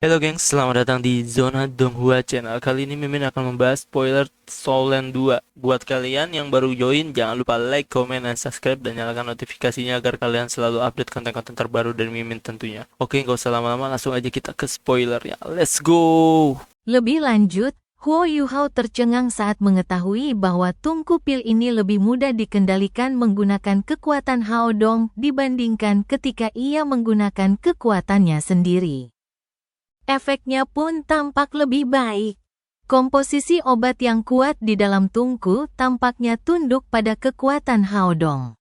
Halo gengs, selamat datang di Zona Donghua Channel. Kali ini Mimin akan membahas spoiler Soulland 2. Buat kalian yang baru join, jangan lupa like, comment, dan subscribe, dan nyalakan notifikasinya agar kalian selalu update konten-konten terbaru dari Mimin tentunya. Oke, nggak usah lama-lama, langsung aja kita ke spoilernya. Let's go! Lebih lanjut, Huo Yuhao tercengang saat mengetahui bahwa Tungku Pil ini lebih mudah dikendalikan menggunakan kekuatan Hao Dong dibandingkan ketika ia menggunakan kekuatannya sendiri. Efeknya pun tampak lebih baik. Komposisi obat yang kuat di dalam tungku tampaknya tunduk pada kekuatan Hao Dong.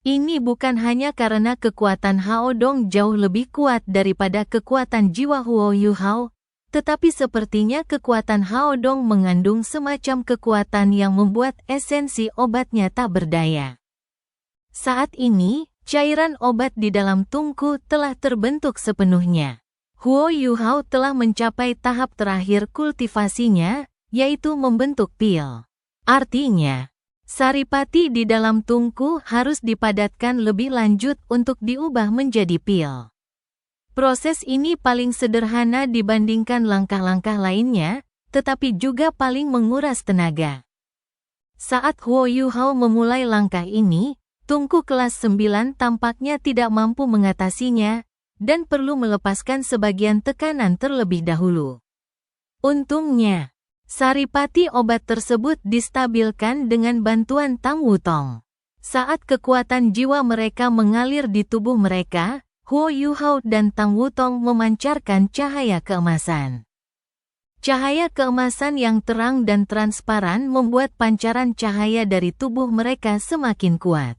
Ini bukan hanya karena kekuatan Hao Dong jauh lebih kuat daripada kekuatan jiwa Huo Yuhao, tetapi sepertinya kekuatan Hao Dong mengandung semacam kekuatan yang membuat esensi obatnya tak berdaya. Saat ini, cairan obat di dalam tungku telah terbentuk sepenuhnya. Huo Yuhao telah mencapai tahap terakhir kultivasinya, yaitu membentuk pil. Artinya, saripati di dalam tungku harus dipadatkan lebih lanjut untuk diubah menjadi pil. Proses ini paling sederhana dibandingkan langkah-langkah lainnya, tetapi juga paling menguras tenaga. Saat Huo Yuhao memulai langkah ini, tungku kelas 9 tampaknya tidak mampu mengatasinya, dan perlu melepaskan sebagian tekanan terlebih dahulu. Untungnya, saripati obat tersebut distabilkan dengan bantuan Tang Wutong. Saat kekuatan jiwa mereka mengalir di tubuh mereka, Huo Yuhao dan Tang Wutong memancarkan cahaya keemasan. Cahaya keemasan yang terang dan transparan membuat pancaran cahaya dari tubuh mereka semakin kuat.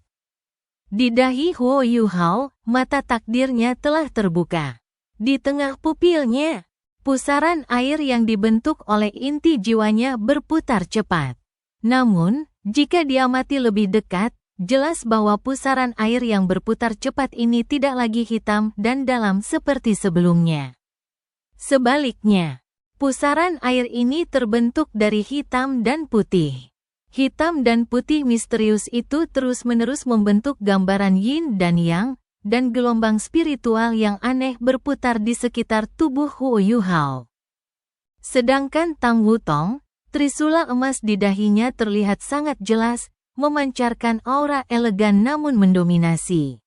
Di dahi Huo Yuhao, mata takdirnya telah terbuka. Di tengah pupilnya, pusaran air yang dibentuk oleh inti jiwanya berputar cepat. Namun, jika diamati lebih dekat, jelas bahwa pusaran air yang berputar cepat ini tidak lagi hitam dan dalam seperti sebelumnya. Sebaliknya, pusaran air ini terbentuk dari hitam dan putih. Hitam dan putih misterius itu terus-menerus membentuk gambaran yin dan yang, dan gelombang spiritual yang aneh berputar di sekitar tubuh Huo Yuhao. Sedangkan Tang Wutong, trisula emas di dahinya terlihat sangat jelas, memancarkan aura elegan namun mendominasi.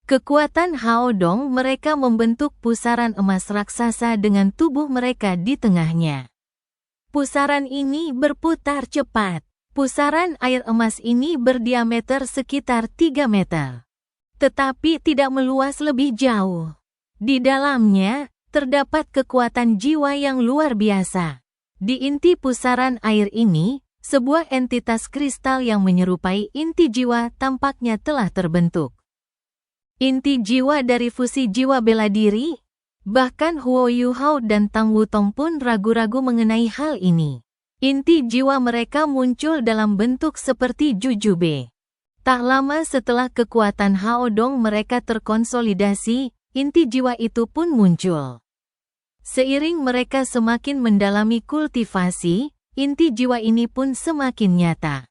Kekuatan Hao Dong mereka membentuk pusaran emas raksasa dengan tubuh mereka di tengahnya. Pusaran ini berputar cepat. Pusaran air emas ini berdiameter sekitar 3 meter. Tetapi tidak meluas lebih jauh. Di dalamnya, terdapat kekuatan jiwa yang luar biasa. Di inti pusaran air ini, sebuah entitas kristal yang menyerupai inti jiwa tampaknya telah terbentuk. Inti jiwa dari fusi jiwa bela diri? Bahkan Huo Yuhao dan Tang Wutong pun ragu-ragu mengenai hal ini. Inti jiwa mereka muncul dalam bentuk seperti jujube. Tak lama setelah kekuatan Hao Dong mereka terkonsolidasi, inti jiwa itu pun muncul. Seiring mereka semakin mendalami kultivasi, inti jiwa ini pun semakin nyata.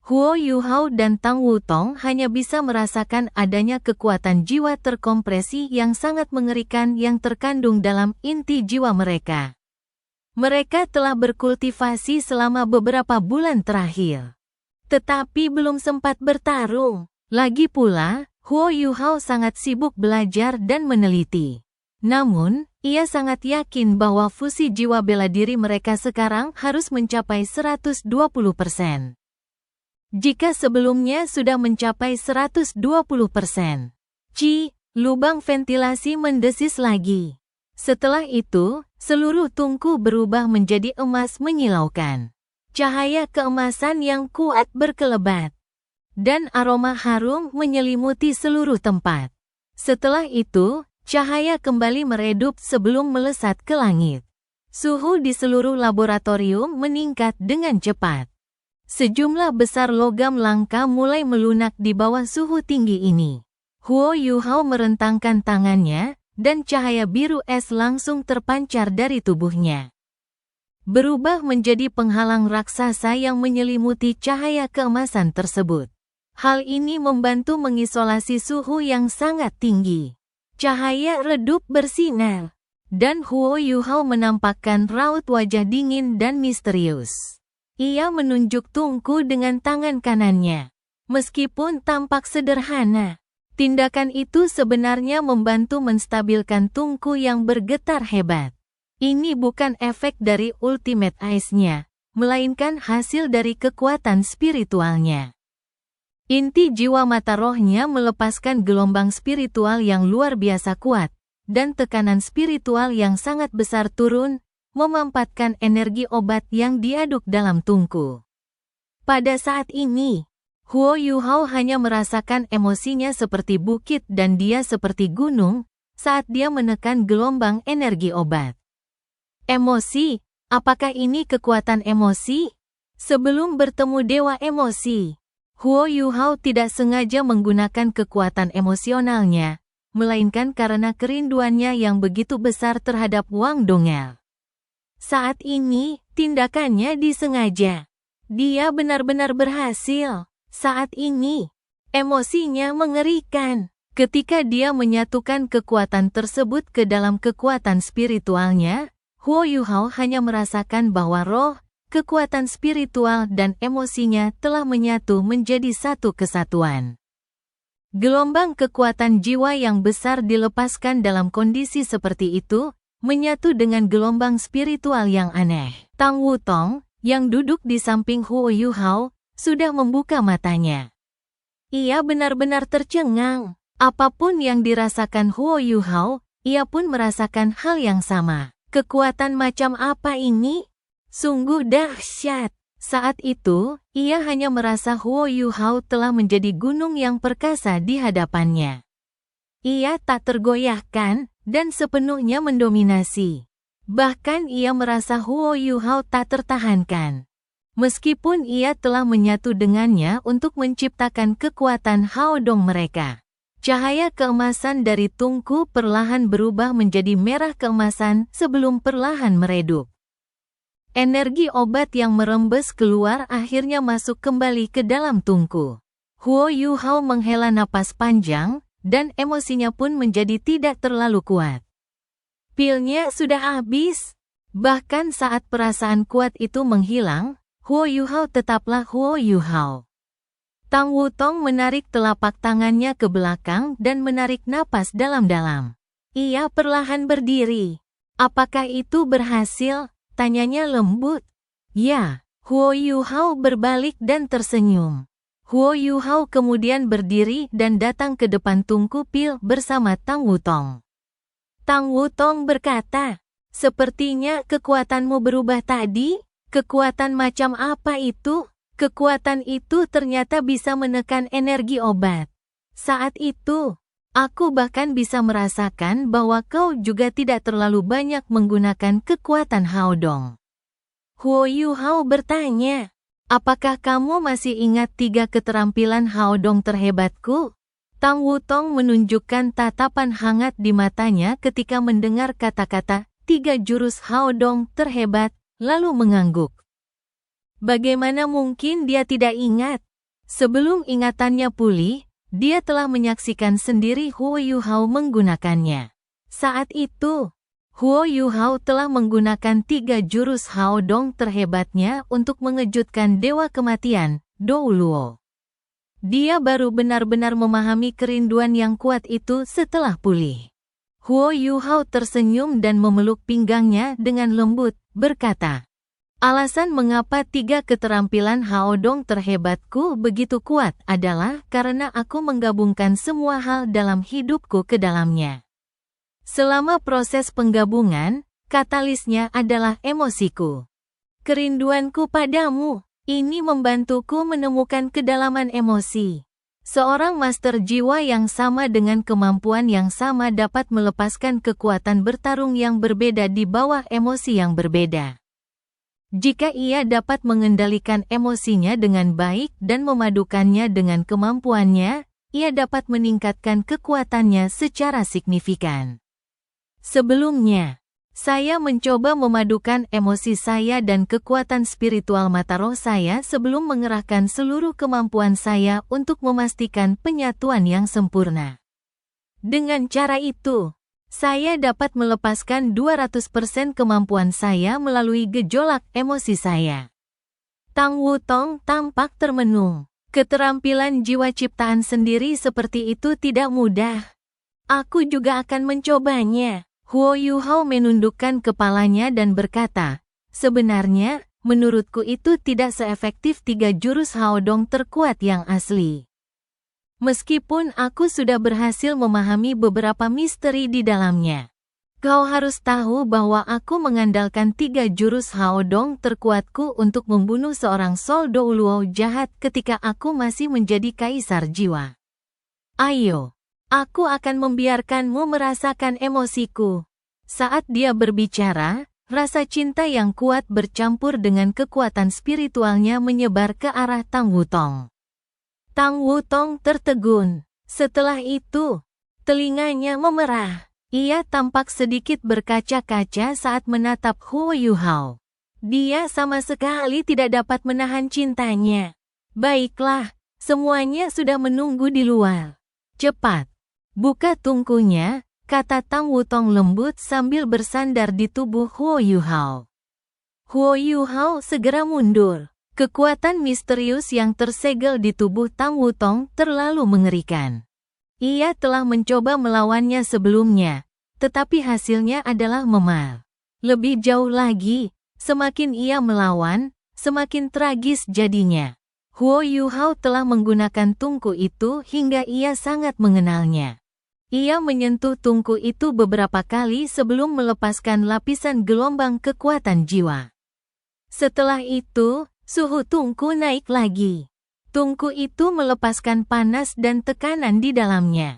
Huo Yuhao dan Tang Wutong hanya bisa merasakan adanya kekuatan jiwa terkompresi yang sangat mengerikan yang terkandung dalam inti jiwa mereka. Mereka telah berkultivasi selama beberapa bulan terakhir. Tetapi belum sempat bertarung. Lagi pula, Huo Yuhao sangat sibuk belajar dan meneliti. Namun, ia sangat yakin bahwa fusi jiwa bela diri mereka sekarang harus mencapai 120%. Jika sebelumnya sudah mencapai 120%, lubang ventilasi mendesis lagi. Setelah itu, seluruh tungku berubah menjadi emas menyilaukan. Cahaya keemasan yang kuat berkelebat. Dan aroma harum menyelimuti seluruh tempat. Setelah itu, cahaya kembali meredup sebelum melesat ke langit. Suhu di seluruh laboratorium meningkat dengan cepat. Sejumlah besar logam langka mulai melunak di bawah suhu tinggi ini. Huo Yuhao merentangkan tangannya, dan cahaya biru es langsung terpancar dari tubuhnya. Berubah menjadi penghalang raksasa yang menyelimuti cahaya keemasan tersebut. Hal ini membantu mengisolasi suhu yang sangat tinggi. Cahaya redup bersinar. Dan Huo Yuhao menampakkan raut wajah dingin dan misterius. Ia menunjuk Tungku dengan tangan kanannya. Meskipun tampak sederhana, tindakan itu sebenarnya membantu menstabilkan Tungku yang bergetar hebat. Ini bukan efek dari Ultimate Ice-nya, melainkan hasil dari kekuatan spiritualnya. Inti jiwa mata rohnya melepaskan gelombang spiritual yang luar biasa kuat, dan tekanan spiritual yang sangat besar turun, memampatkan energi obat yang diaduk dalam Tungku. Pada saat ini, Huo Yuhao hanya merasakan emosinya seperti bukit dan dia seperti gunung saat dia menekan gelombang energi obat. Emosi, apakah ini kekuatan emosi? Sebelum bertemu dewa emosi, Huo Yuhao tidak sengaja menggunakan kekuatan emosionalnya, melainkan karena kerinduannya yang begitu besar terhadap Wang Dongel. Saat ini, tindakannya disengaja. Dia benar-benar berhasil. Saat ini, emosinya mengerikan. Ketika dia menyatukan kekuatan tersebut ke dalam kekuatan spiritualnya, Huo Yuhao hanya merasakan bahwa roh, kekuatan spiritual dan emosinya telah menyatu menjadi satu kesatuan. Gelombang kekuatan jiwa yang besar dilepaskan dalam kondisi seperti itu, menyatu dengan gelombang spiritual yang aneh. Tang Wutong, yang duduk di samping Huo Yuhao, sudah membuka matanya. Ia benar-benar tercengang. Apapun yang dirasakan Huo Yuhao, ia pun merasakan hal yang sama. Kekuatan macam apa ini? Sungguh dahsyat. Saat itu, ia hanya merasa Huo Yuhao telah menjadi gunung yang perkasa di hadapannya. Ia tak tergoyahkan dan sepenuhnya mendominasi. Bahkan ia merasa Huo Yuhao tak tertahankan. Meskipun ia telah menyatu dengannya untuk menciptakan kekuatan Hao Dong mereka. Cahaya keemasan dari Tungku perlahan berubah menjadi merah keemasan sebelum perlahan meredup. Energi obat yang merembes keluar akhirnya masuk kembali ke dalam Tungku. Huo Yuhao menghela napas panjang, dan emosinya pun menjadi tidak terlalu kuat. Pilnya sudah habis. Bahkan saat perasaan kuat itu menghilang, Huo Yuhao tetaplah Huo Yuhao. Tang Wutong menarik telapak tangannya ke belakang dan menarik napas dalam-dalam. Ia perlahan berdiri. Apakah itu berhasil? Tanyanya lembut. Ya, Huo Yuhao berbalik dan tersenyum. Huo Yuhao kemudian berdiri dan datang ke depan Tungku Pil bersama Tang Wutong. Tang Wutong berkata, "Sepertinya kekuatanmu berubah tadi? Kekuatan macam apa itu?" Kekuatan itu ternyata bisa menekan energi obat. Saat itu, aku bahkan bisa merasakan bahwa kau juga tidak terlalu banyak menggunakan kekuatan Hao Dong. Huo Yuhao bertanya, "Apakah kamu masih ingat 3 keterampilan Hao Dong terhebatku?" Tang Wutong menunjukkan tatapan hangat di matanya ketika mendengar kata-kata 3 jurus Hao Dong terhebat, lalu mengangguk. Bagaimana mungkin dia tidak ingat? Sebelum ingatannya pulih, dia telah menyaksikan sendiri Huo Yuhao menggunakannya. Saat itu, Huo Yuhao telah menggunakan 3 jurus Hao Dong terhebatnya untuk mengejutkan Dewa Kematian, Dou Luo. Dia baru benar-benar memahami kerinduan yang kuat itu setelah pulih. Huo Yuhao tersenyum dan memeluk pinggangnya dengan lembut, berkata, "Alasan mengapa 3 keterampilan Hao Dong terhebatku begitu kuat adalah karena aku menggabungkan semua hal dalam hidupku ke dalamnya. Selama proses penggabungan, katalisnya adalah emosiku. Kerinduanku padamu, ini membantuku menemukan kedalaman emosi. Seorang master jiwa yang sama dengan kemampuan yang sama dapat melepaskan kekuatan bertarung yang berbeda di bawah emosi yang berbeda. Jika ia dapat mengendalikan emosinya dengan baik dan memadukannya dengan kemampuannya, ia dapat meningkatkan kekuatannya secara signifikan. Sebelumnya, saya mencoba memadukan emosi saya dan kekuatan spiritual mata roh saya sebelum mengerahkan seluruh kemampuan saya untuk memastikan penyatuan yang sempurna. Dengan cara itu, Saya dapat melepaskan 200% kemampuan saya melalui gejolak emosi saya. Tang Wutong tampak termenung. Keterampilan jiwa ciptaan sendiri seperti itu tidak mudah. Aku juga akan mencobanya. Huo Yuhao menundukkan kepalanya dan berkata, sebenarnya, menurutku itu tidak seefektif 3 jurus Hao Dong terkuat yang asli. Meskipun aku sudah berhasil memahami beberapa misteri di dalamnya. Kau harus tahu bahwa aku mengandalkan 3 jurus Hao Dong terkuatku untuk membunuh seorang Soldo Luo jahat ketika aku masih menjadi kaisar jiwa. Ayo, aku akan membiarkanmu merasakan emosiku. Saat dia berbicara, rasa cinta yang kuat bercampur dengan kekuatan spiritualnya menyebar ke arah Tang Wutong. Tang Wutong tertegun. Setelah itu, telinganya memerah. Ia tampak sedikit berkaca-kaca saat menatap Huo Yuhao. Dia sama sekali tidak dapat menahan cintanya. Baiklah, semuanya sudah menunggu di luar. Cepat, buka tungkunya, kata Tang Wutong lembut sambil bersandar di tubuh Huo Yuhao. Huo Yuhao segera mundur. Kekuatan misterius yang tersegel di tubuh Tang Wutong terlalu mengerikan. Ia telah mencoba melawannya sebelumnya, tetapi hasilnya adalah memar. Lebih jauh lagi, semakin ia melawan, semakin tragis jadinya. Huo Yuhao telah menggunakan tungku itu hingga ia sangat mengenalnya. Ia menyentuh tungku itu beberapa kali sebelum melepaskan lapisan gelombang kekuatan jiwa. Setelah itu, suhu tungku naik lagi. Tungku itu melepaskan panas dan tekanan di dalamnya.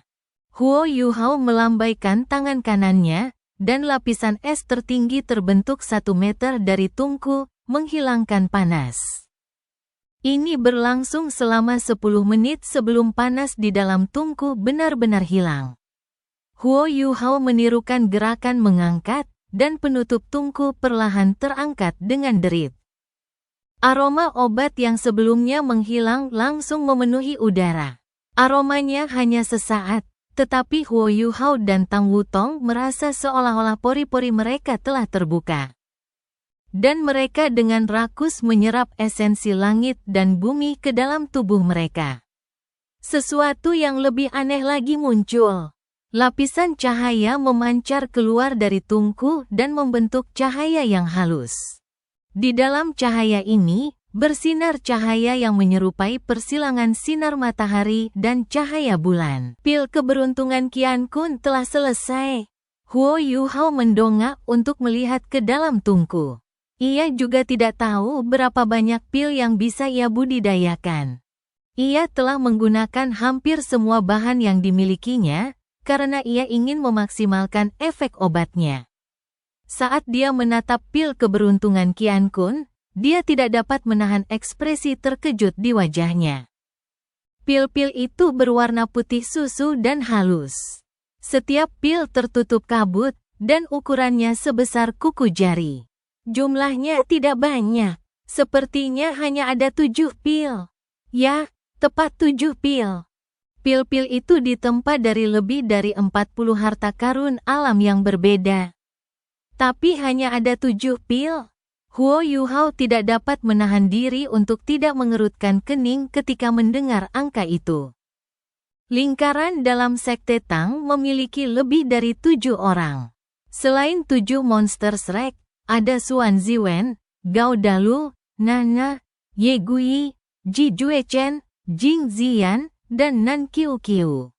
Huo Yuhao melambaikan tangan kanannya, dan lapisan es tertinggi terbentuk 1 meter dari tungku, menghilangkan panas. Ini berlangsung selama 10 menit sebelum panas di dalam tungku benar-benar hilang. Huo Yuhao menirukan gerakan mengangkat, dan penutup tungku perlahan terangkat dengan derit. Aroma obat yang sebelumnya menghilang langsung memenuhi udara. Aromanya hanya sesaat, tetapi Huo Yuhao dan Tang Wutong merasa seolah-olah pori-pori mereka telah terbuka. Dan mereka dengan rakus menyerap esensi langit dan bumi ke dalam tubuh mereka. Sesuatu yang lebih aneh lagi muncul. Lapisan cahaya memancar keluar dari tungku dan membentuk cahaya yang halus. Di dalam cahaya ini, bersinar cahaya yang menyerupai persilangan sinar matahari dan cahaya bulan. Pil keberuntungan Qian Kun telah selesai. Huo Yuhao mendongak untuk melihat ke dalam tungku. Ia juga tidak tahu berapa banyak pil yang bisa ia budidayakan. Ia telah menggunakan hampir semua bahan yang dimilikinya, karena ia ingin memaksimalkan efek obatnya. Saat dia menatap pil keberuntungan Qian Kun, dia tidak dapat menahan ekspresi terkejut di wajahnya. Pil-pil itu berwarna putih susu dan halus. Setiap pil tertutup kabut, dan ukurannya sebesar kuku jari. Jumlahnya tidak banyak, sepertinya hanya ada 7 pil. Ya, tepat 7 pil. Pil-pil itu ditempa dari lebih dari 40 harta karun alam yang berbeda. Tapi hanya ada 7 pil. Huo Yuhao tidak dapat menahan diri untuk tidak mengerutkan kening ketika mendengar angka itu. Lingkaran dalam Sekte Tang memiliki lebih dari 7 orang. Selain 7 monster Shrek, ada Xuan Ziwen, Gao Dalu, Nana, Ye Gui, Ji Juechen, Jing Ziyan, dan Nan Qiu Qiu.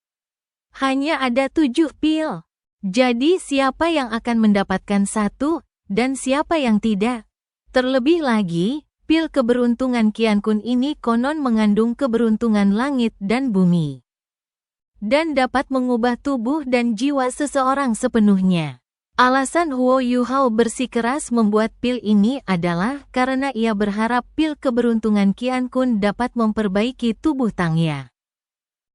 Hanya ada 7 pil. Jadi siapa yang akan mendapatkan 1, dan siapa yang tidak? Terlebih lagi, pil keberuntungan Qian Kun ini konon mengandung keberuntungan langit dan bumi. Dan dapat mengubah tubuh dan jiwa seseorang sepenuhnya. Alasan Huo Yuhao bersikeras membuat pil ini adalah karena ia berharap pil keberuntungan Qian Kun dapat memperbaiki tubuh Tangya.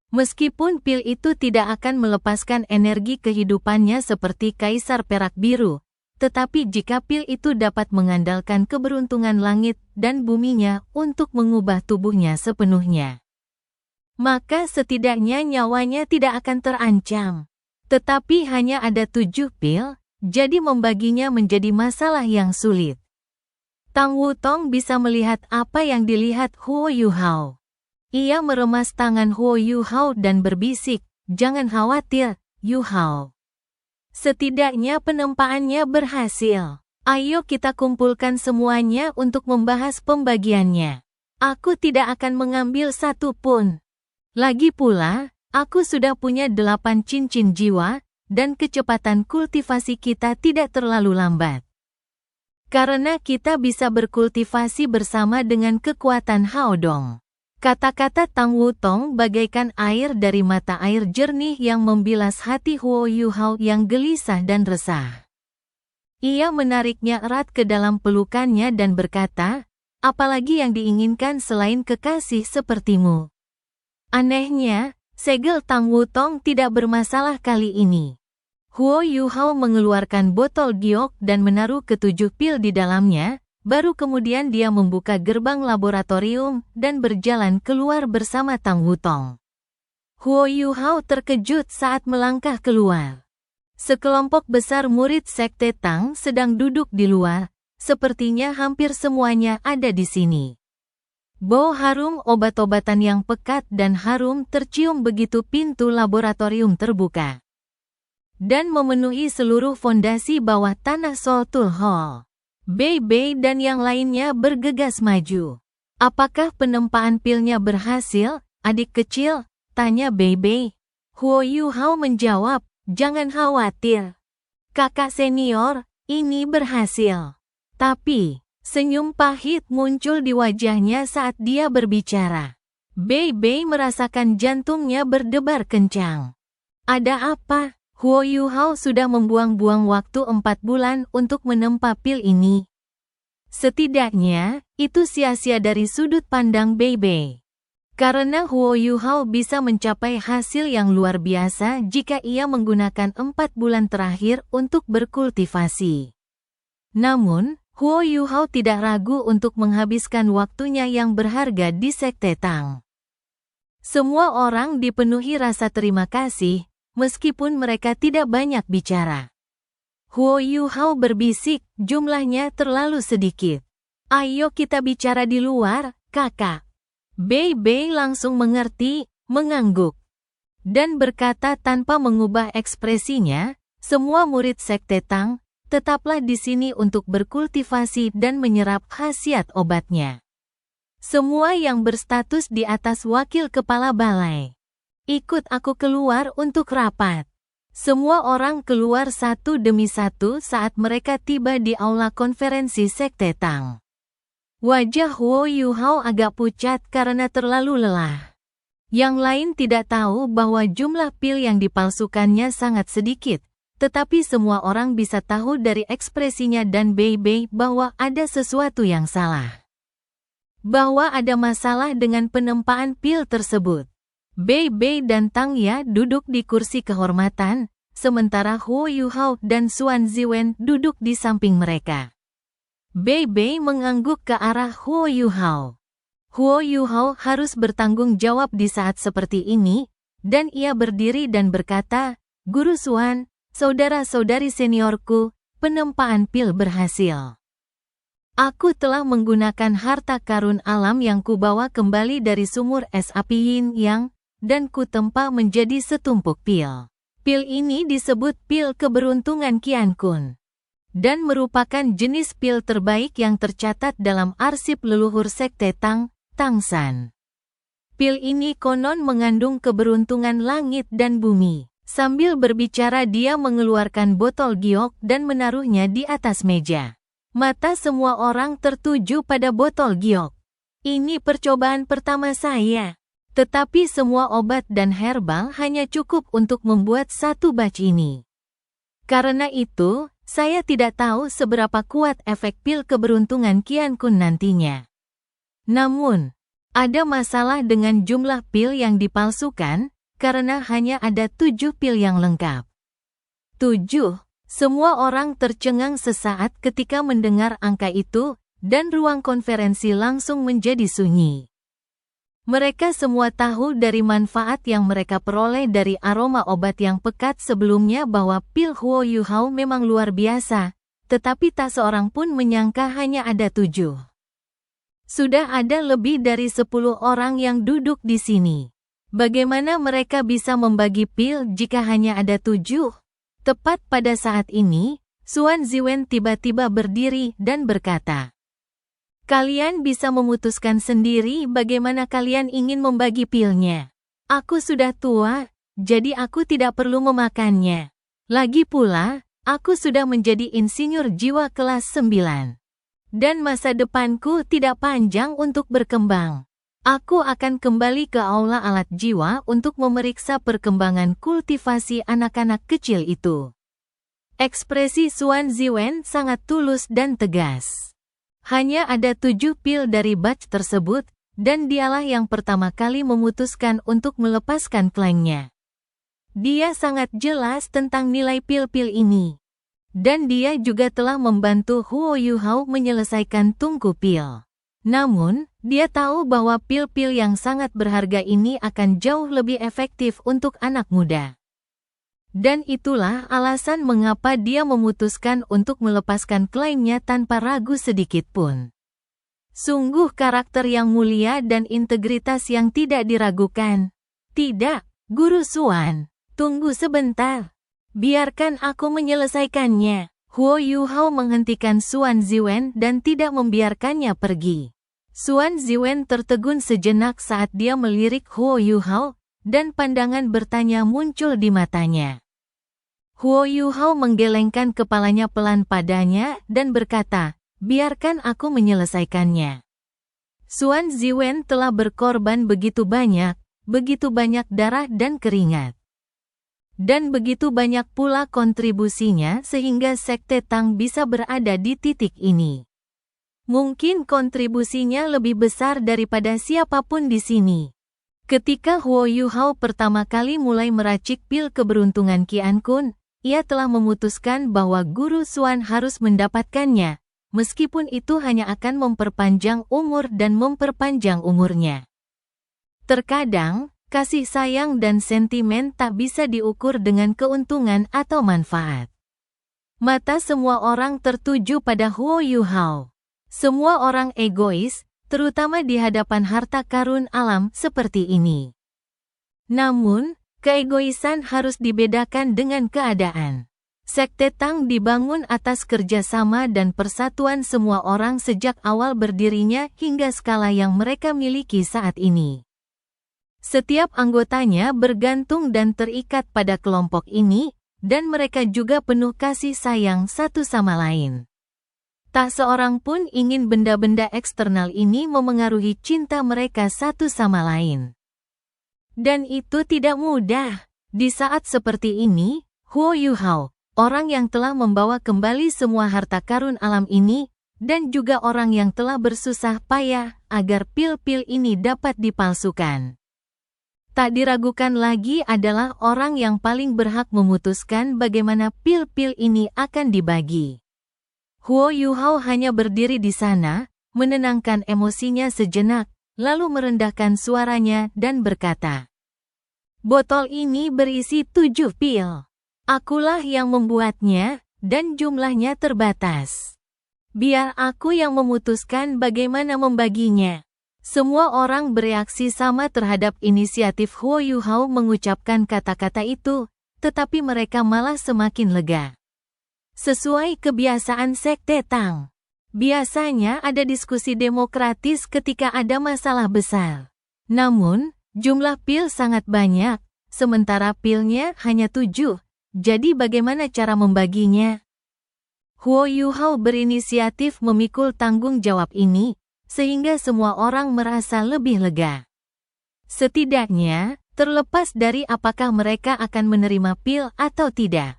Meskipun pil itu tidak akan melepaskan energi kehidupannya seperti Kaisar Perak Biru, tetapi jika pil itu dapat mengandalkan keberuntungan langit dan buminya untuk mengubah tubuhnya sepenuhnya, maka setidaknya nyawanya tidak akan terancam. Tetapi hanya ada 7 pil, jadi membaginya menjadi masalah yang sulit. Tang Wutong bisa melihat apa yang dilihat Huo Yuhao. Ia meremas tangan Huo Yuhao dan berbisik, "Jangan khawatir, Yuhao. Setidaknya penempaannya berhasil. Ayo kita kumpulkan semuanya untuk membahas pembagiannya. Aku tidak akan mengambil satu pun. Lagi pula, aku sudah punya 8 cincin jiwa, dan kecepatan kultivasi kita tidak terlalu lambat. Karena kita bisa berkultivasi bersama dengan kekuatan Haodong." Kata-kata Tang Wutong bagaikan air dari mata air jernih yang membilas hati Huo Yuhao yang gelisah dan resah. Ia menariknya erat ke dalam pelukannya dan berkata, "Apalagi yang diinginkan selain kekasih sepertimu?" Anehnya, segel Tang Wutong tidak bermasalah kali ini. Huo Yuhao mengeluarkan botol giok dan menaruh ke-7 pil di dalamnya, baru kemudian dia membuka gerbang laboratorium dan berjalan keluar bersama Tang Wutong. Huo Yuhao terkejut saat melangkah keluar. Sekelompok besar murid Sekte Tang sedang duduk di luar, sepertinya hampir semuanya ada di sini. Bau harum obat-obatan yang pekat dan harum tercium begitu pintu laboratorium terbuka dan memenuhi seluruh fondasi bawah tanah Soltul Hall. Bei Bei dan yang lainnya bergegas maju. "Apakah penempaan pilnya berhasil, adik kecil?" tanya Bei Bei. Huo Yuhao menjawab, "Jangan khawatir, kakak senior, ini berhasil." Tapi, senyum pahit muncul di wajahnya saat dia berbicara. Bei Bei merasakan jantungnya berdebar kencang. Ada apa? Huo Yuhao sudah membuang-buang waktu 4 bulan untuk menempa pil ini. Setidaknya, itu sia-sia dari sudut pandang Bei Bei. Karena Huo Yuhao bisa mencapai hasil yang luar biasa jika ia menggunakan 4 bulan terakhir untuk berkultivasi. Namun, Huo Yuhao tidak ragu untuk menghabiskan waktunya yang berharga di Sekte Tang. Semua orang dipenuhi rasa terima kasih, meskipun mereka tidak banyak bicara. Huo Yuhao berbisik, "Jumlahnya terlalu sedikit. Ayo kita bicara di luar, kakak." Bei Bei langsung mengerti, mengangguk, dan berkata tanpa mengubah ekspresinya, "Semua murid Sekte Tang, tetaplah di sini untuk berkultivasi dan menyerap khasiat obatnya. Semua yang berstatus di atas wakil kepala balai, ikut aku keluar untuk rapat." Semua orang keluar satu demi satu saat mereka tiba di aula konferensi Sekte Tang. Wajah Huo Yuhao agak pucat karena terlalu lelah. Yang lain tidak tahu bahwa jumlah pil yang dipalsukannya sangat sedikit, tetapi semua orang bisa tahu dari ekspresinya dan Bei Bei bahwa ada sesuatu yang salah. Bahwa ada masalah dengan penempaan pil tersebut. Bei Bei dan Tang Ya duduk di kursi kehormatan, sementara Huo Yuhao dan Xuan Ziwen duduk di samping mereka. Bei Bei mengangguk ke arah Huo Yuhao. Huo Yuhao harus bertanggung jawab di saat seperti ini, dan ia berdiri dan berkata, "Guru Xuan, saudara-saudari seniorku, penempaan pil berhasil. Aku telah menggunakan harta karun alam yang kubawa kembali dari sumur es api Yin Yang, dan kutempa menjadi setumpuk pil. Pil ini disebut pil keberuntungan Qian Kun, dan merupakan jenis pil terbaik yang tercatat dalam arsip leluhur Sekte Tang, Tangsan. Pil ini konon mengandung keberuntungan langit dan bumi." Sambil berbicara dia mengeluarkan botol giok dan menaruhnya di atas meja. Mata semua orang tertuju pada botol giok. "Ini percobaan pertama saya. Tetapi semua obat dan herbal hanya cukup untuk membuat satu batch ini. Karena itu, saya tidak tahu seberapa kuat efek pil keberuntungan Qian Kun nantinya. Namun, ada masalah dengan jumlah pil yang dipalsukan, karena hanya ada 7 pil yang lengkap." 7. Semua orang tercengang sesaat ketika mendengar angka itu, dan ruang konferensi langsung menjadi sunyi. Mereka semua tahu dari manfaat yang mereka peroleh dari aroma obat yang pekat sebelumnya bahwa pil Huo Yu Hao memang luar biasa, tetapi tak seorang pun menyangka hanya ada 7. Sudah ada lebih dari 10 orang yang duduk di sini. Bagaimana mereka bisa membagi pil jika hanya ada 7? Tepat pada saat ini, Xuan Ziwen tiba-tiba berdiri dan berkata, "Kalian bisa memutuskan sendiri bagaimana kalian ingin membagi pilnya. Aku sudah tua, jadi aku tidak perlu memakannya. Lagi pula, aku sudah menjadi insinyur jiwa kelas 9. Dan masa depanku tidak panjang untuk berkembang. Aku akan kembali ke aula alat jiwa untuk memeriksa perkembangan kultivasi anak-anak kecil itu." Ekspresi Xuan Ziwen sangat tulus dan tegas. Hanya ada 7 pil dari batch tersebut, dan dialah yang pertama kali memutuskan untuk melepaskan klaimnya. Dia sangat jelas tentang nilai pil-pil ini. Dan dia juga telah membantu Huo Yu Hao menyelesaikan tungku pil. Namun, dia tahu bahwa pil-pil yang sangat berharga ini akan jauh lebih efektif untuk anak muda. Dan itulah alasan mengapa dia memutuskan untuk melepaskan klaimnya tanpa ragu sedikit pun. Sungguh karakter yang mulia dan integritas yang tidak diragukan. Tidak, Guru Xuan, tunggu sebentar. Biarkan aku menyelesaikannya. Huo Yu Hao menghentikan Xuan Ziwen dan tidak membiarkannya pergi. Xuan Ziwen tertegun sejenak saat dia melirik Huo Yu Hao, dan pandangan bertanya muncul di matanya. Huo Yu Hao menggelengkan kepalanya pelan padanya dan berkata, "Biarkan aku menyelesaikannya." Xuan Ziwen telah berkorban begitu banyak darah dan keringat. Dan begitu banyak pula kontribusinya sehingga Sekte Tang bisa berada di titik ini. Mungkin kontribusinya lebih besar daripada siapapun di sini. Ketika Huo Yu Hao pertama kali mulai meracik pil keberuntungan Qian Kun, ia telah memutuskan bahwa Guru Xuan harus mendapatkannya, meskipun itu hanya akan memperpanjang umur dan memperpanjang umurnya. Terkadang, kasih sayang dan sentimen tak bisa diukur dengan keuntungan atau manfaat. Mata semua orang tertuju pada Huo Yu Hao. Semua orang egois, terutama di hadapan harta karun alam seperti ini. Namun, keegoisan harus dibedakan dengan keadaan. Sekte Tang dibangun atas kerjasama dan persatuan semua orang sejak awal berdirinya hingga skala yang mereka miliki saat ini. Setiap anggotanya bergantung dan terikat pada kelompok ini, dan mereka juga penuh kasih sayang satu sama lain. Tak seorang pun ingin benda-benda eksternal ini memengaruhi cinta mereka satu sama lain. Dan itu tidak mudah. Di saat seperti ini, Huo Yu Hao, orang yang telah membawa kembali semua harta karun alam ini, dan juga orang yang telah bersusah payah agar pil-pil ini dapat dipalsukan. Tak diragukan lagi adalah orang yang paling berhak memutuskan bagaimana pil-pil ini akan dibagi. Huo Yu Hao hanya berdiri di sana, menenangkan emosinya sejenak, lalu merendahkan suaranya dan berkata, "Botol ini berisi 7 pil. Akulah yang membuatnya, dan jumlahnya terbatas. Biar aku yang memutuskan bagaimana membaginya." Semua orang bereaksi sama terhadap inisiatif Huo Yu Hao mengucapkan kata-kata itu, tetapi mereka malah semakin lega. Sesuai kebiasaan Sekte Tang, biasanya ada diskusi demokratis ketika ada masalah besar. Namun, jumlah pil sangat banyak, sementara pilnya hanya 7, jadi bagaimana cara membaginya? Huo Yu Hao berinisiatif memikul tanggung jawab ini, sehingga semua orang merasa lebih lega. Setidaknya, terlepas dari apakah mereka akan menerima pil atau tidak,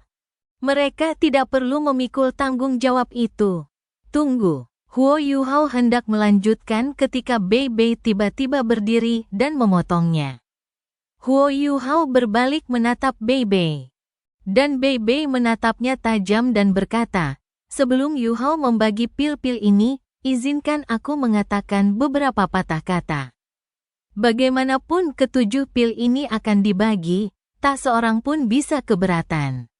mereka tidak perlu memikul tanggung jawab itu. Tunggu, Huo Yu Hao hendak melanjutkan ketika Bei Bei tiba-tiba berdiri dan memotongnya. Huo Yu Hao berbalik menatap Bei Bei. Dan Bei Bei menatapnya tajam dan berkata, "Sebelum Yu Hao membagi pil-pil ini, izinkan aku mengatakan beberapa patah kata." Bagaimanapun ketujuh pil ini akan dibagi, tak seorang pun bisa keberatan.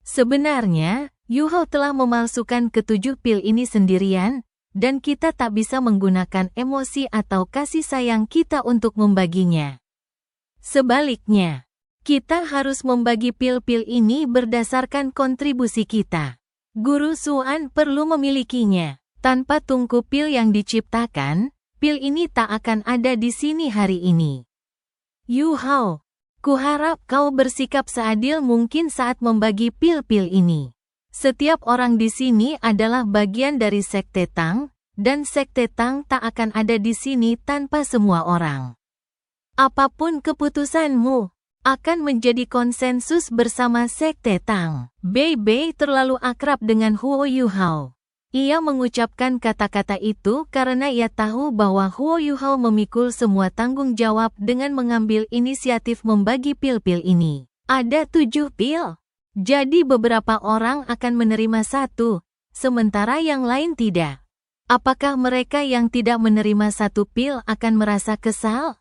Sebenarnya, Yu Hao telah memalsukan ketujuh pil ini sendirian, dan kita tak bisa menggunakan emosi atau kasih sayang kita untuk membaginya. Sebaliknya, kita harus membagi pil-pil ini berdasarkan kontribusi kita. Guru Xuan perlu memilikinya. Tanpa tungku pil yang diciptakan, pil ini tak akan ada di sini hari ini. Yu Hao, kuharap kau bersikap seadil mungkin saat membagi pil-pil ini. Setiap orang di sini adalah bagian dari Sekte Tang, dan Sekte Tang tak akan ada di sini tanpa semua orang. Apapun keputusanmu, akan menjadi konsensus bersama Sekte Tang. Bei Bei terlalu akrab dengan Huo Yu Hao. Ia mengucapkan kata-kata itu karena ia tahu bahwa Huo Yu Hao memikul semua tanggung jawab dengan mengambil inisiatif membagi pil-pil ini. Ada 7 pil. Jadi beberapa orang akan menerima 1, sementara yang lain tidak. Apakah mereka yang tidak menerima 1 pil akan merasa kesal?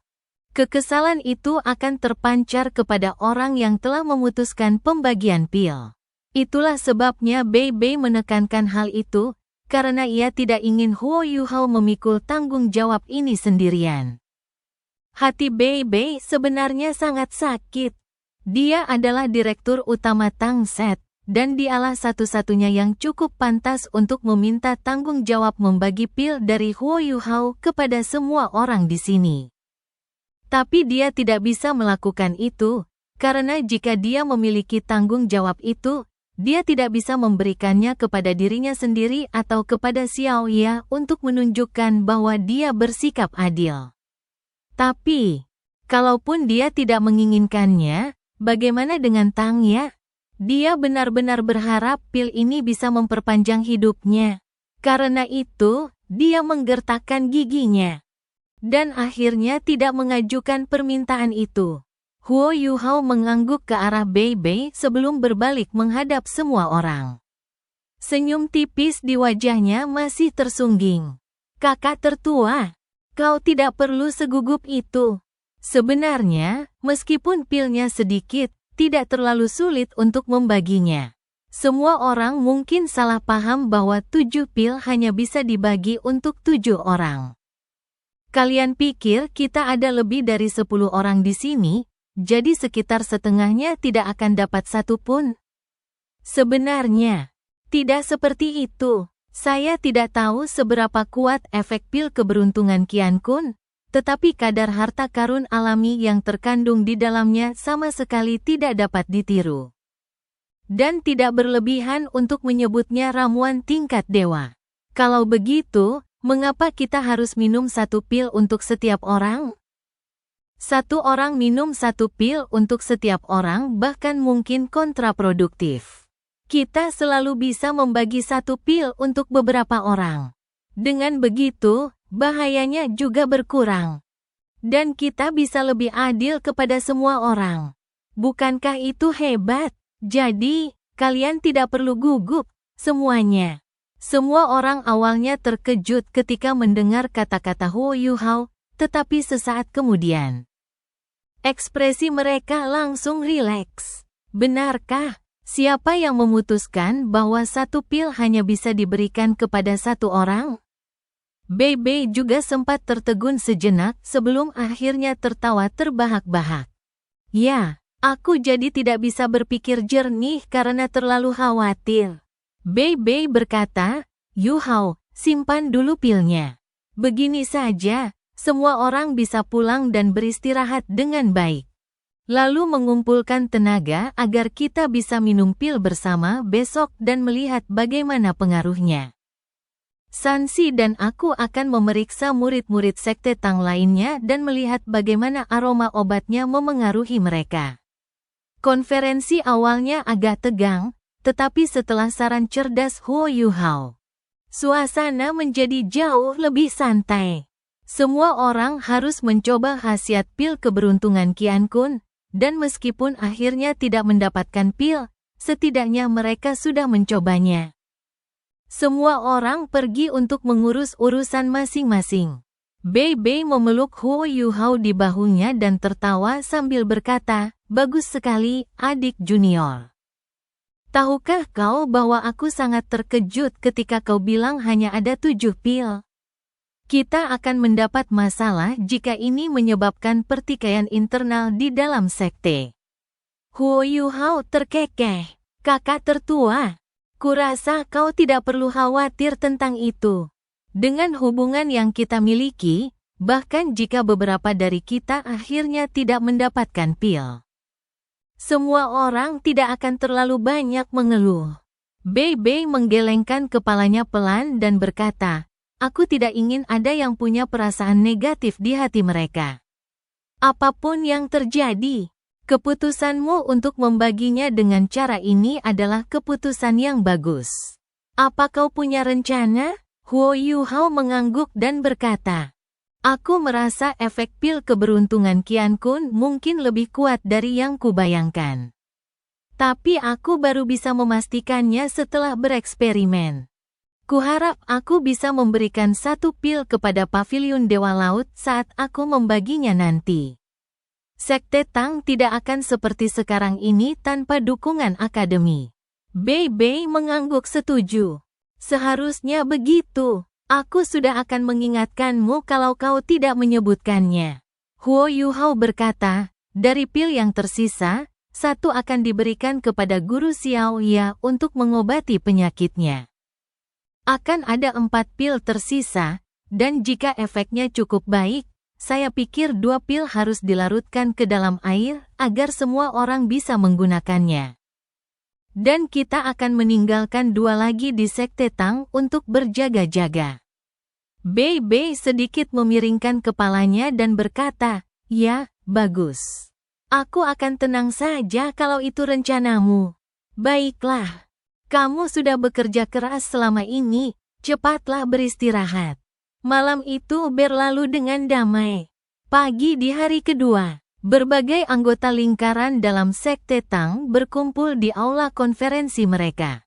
Kekesalan itu akan terpancar kepada orang yang telah memutuskan pembagian pil. Itulah sebabnya Bei Bei menekankan hal itu, karena ia tidak ingin Huo Yu Hao memikul tanggung jawab ini sendirian. Hati Bei Bei sebenarnya sangat sakit. Dia adalah direktur utama Tang Set, dan dialah satu-satunya yang cukup pantas untuk meminta tanggung jawab membagi pil dari Huo Yu Hao kepada semua orang di sini. Tapi dia tidak bisa melakukan itu, karena jika dia memiliki tanggung jawab itu, dia tidak bisa memberikannya kepada dirinya sendiri atau kepada Xiao Ya untuk menunjukkan bahwa dia bersikap adil. Tapi, kalaupun dia tidak menginginkannya, bagaimana dengan Tang Ya? Dia benar-benar berharap pil ini bisa memperpanjang hidupnya. Karena itu, dia menggertakkan giginya. Dan akhirnya tidak mengajukan permintaan itu. Huo Yu Hao mengangguk ke arah Bei Bei sebelum berbalik menghadap semua orang. Senyum tipis di wajahnya masih tersungging. Kakak tertua, kau tidak perlu segugup itu. Sebenarnya, meskipun pilnya sedikit, tidak terlalu sulit untuk membaginya. Semua orang mungkin salah paham bahwa 7 pil hanya bisa dibagi untuk 7 orang. Kalian pikir kita ada lebih dari 10 orang di sini? Jadi sekitar setengahnya tidak akan dapat 1 pun. Sebenarnya, tidak seperti itu. Saya tidak tahu seberapa kuat efek pil keberuntungan Qian Kun, tetapi kadar harta karun alami yang terkandung di dalamnya sama sekali tidak dapat ditiru. Dan tidak berlebihan untuk menyebutnya ramuan tingkat dewa. Kalau begitu, mengapa kita harus minum 1 pil untuk setiap orang? 1 orang minum 1 pil untuk setiap orang bahkan mungkin kontraproduktif. Kita selalu bisa membagi 1 pil untuk beberapa orang. Dengan begitu, bahayanya juga berkurang. Dan kita bisa lebih adil kepada semua orang. Bukankah itu hebat? Jadi, kalian tidak perlu gugup, semuanya. Semua orang awalnya terkejut ketika mendengar kata-kata Huo Yu Hao, tetapi sesaat kemudian, ekspresi mereka langsung rileks. Benarkah? Siapa yang memutuskan bahwa 1 pil hanya bisa diberikan kepada 1 orang? Bei Bei juga sempat tertegun sejenak sebelum akhirnya tertawa terbahak-bahak. Ya, aku jadi tidak bisa berpikir jernih karena terlalu khawatir. Bei Bei berkata, Yu Hao, simpan dulu pilnya. Begini saja, semua orang bisa pulang dan beristirahat dengan baik. Lalu mengumpulkan tenaga agar kita bisa minum pil bersama besok dan melihat bagaimana pengaruhnya. Sansi dan aku akan memeriksa murid-murid Sekte Tang lainnya dan melihat bagaimana aroma obatnya memengaruhi mereka. Konferensi awalnya agak tegang, tetapi setelah saran cerdas Huo Yu Hao, suasana menjadi jauh lebih santai. Semua orang harus mencoba khasiat pil keberuntungan Qian Kun, dan meskipun akhirnya tidak mendapatkan pil, setidaknya mereka sudah mencobanya. Semua orang pergi untuk mengurus urusan masing-masing. Bei Bei memeluk Huo Yuhao di bahunya dan tertawa sambil berkata, "Bagus sekali, adik junior. Tahukah kau bahwa aku sangat terkejut ketika kau bilang hanya ada 7 pil? Kita akan mendapat masalah jika ini menyebabkan pertikaian internal di dalam sekte." Huo Yuhao terkekeh. "Kakak tertua, kurasa kau tidak perlu khawatir tentang itu. Dengan hubungan yang kita miliki, bahkan jika beberapa dari kita akhirnya tidak mendapatkan pil, semua orang tidak akan terlalu banyak mengeluh." Bei Bei menggelengkan kepalanya pelan dan berkata, "Aku tidak ingin ada yang punya perasaan negatif di hati mereka. Apapun yang terjadi, keputusanmu untuk membaginya dengan cara ini adalah keputusan yang bagus. Apa kau punya rencana?" Huo Yuhao mengangguk dan berkata, "Aku merasa efek pil keberuntungan Qian Kun mungkin lebih kuat dari yang kubayangkan. Tapi aku baru bisa memastikannya setelah bereksperimen. Kuharap aku bisa memberikan 1 pil kepada Paviliun Dewa Laut saat aku membaginya nanti. Sekte Tang tidak akan seperti sekarang ini tanpa dukungan akademi." Bei Bei mengangguk setuju. "Seharusnya begitu. Aku sudah akan mengingatkanmu kalau kau tidak menyebutkannya." Huo Yuhao berkata, "Dari pil yang tersisa, 1 akan diberikan kepada Guru Xiao Ya untuk mengobati penyakitnya. Akan ada 4 pil tersisa, dan jika efeknya cukup baik, saya pikir 2 pil harus dilarutkan ke dalam air agar semua orang bisa menggunakannya. Dan kita akan meninggalkan 2 lagi di Sekte Tang untuk berjaga-jaga." Bei Bei sedikit memiringkan kepalanya dan berkata, "Ya, bagus. Aku akan tenang saja kalau itu rencanamu. Baiklah. Kamu sudah bekerja keras selama ini, cepatlah beristirahat." Malam itu berlalu dengan damai. Pagi di hari kedua, berbagai anggota lingkaran dalam Sekte Tang berkumpul di aula konferensi mereka.